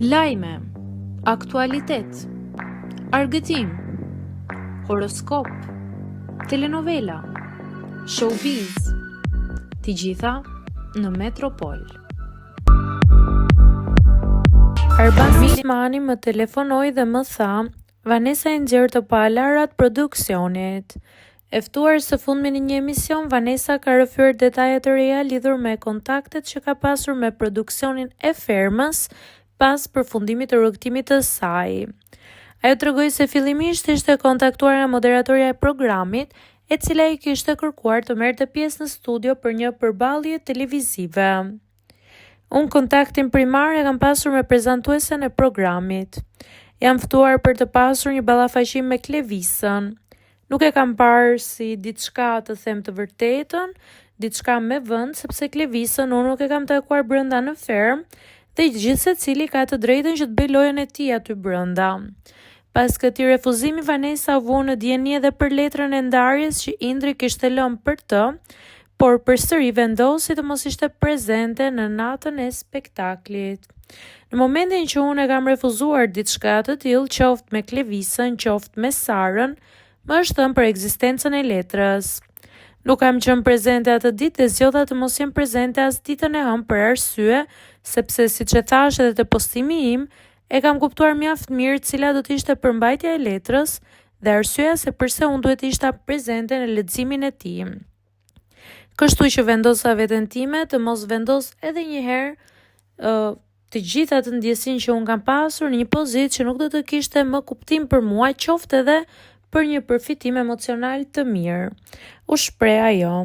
Lajme, aktualitet, argëtim, horoskop, telenovela, showbiz, të gjitha në Metropol. Arban Mismani më telefonoi dhe më tha, Vanessa e nxjerr të palarat produksionit. E ftuar së fundmi në një emision, Vanessa ka rrëfyer detaje të reja lidhur me kontaktet që ka pasur me produksionin e Fermës pas përfundimit të rrugtimit të saj. Ajo tregoi se fillimisht ishte kontaktuar nga moderatorja e programit, e cila i kishte kërkuar të merrte pjesë në studio për një përballje televizive. Unë kontaktin primar e kam pasur me prezantuesen e programit. Jam ftuar për të pasur një ballafaqim me Klevisën. Nuk e kam parë si diçka të them të vërtetën, diçka me vend, sepse Klevisën unë nuk e kam takuar brenda në ferm, dhe gjithë secili ka të drejtën që të bëjë lojën e tij aty brenda. Pas këtij refuzimi, Vanessa u vu në dieni edhe për letrën e ndarjes që Indri kishte lënë për të, por përsëri vendosi të mos ishte prezente në natën e spektaklit. Në momentin që unë e kam refuzuar diçka të tillë, qoftë me Klevisën, qoftë me Sarën, më është thënë për ekzistencën e letrës. Nuk kam qenë prezente atë ditë dhe zgjodha të mos jem prezente as ditën e hënë për arsye, sepse siç e thash edhe te postimi im, e kam kuptuar mjaft mirë cila do të ishte përmbajtja e letrës dhe arsyeja se pse unë duhet të isha prezente në leximin e tij. Kështu që vendosa veten time të mos vendos edhe një herë të gjitha të ndjesinë që unë kam pasur në një pozitë që nuk do të kishte më kuptim për mua, qoftë edhe për një përfitim emocional të mirë. U shpreh ajo.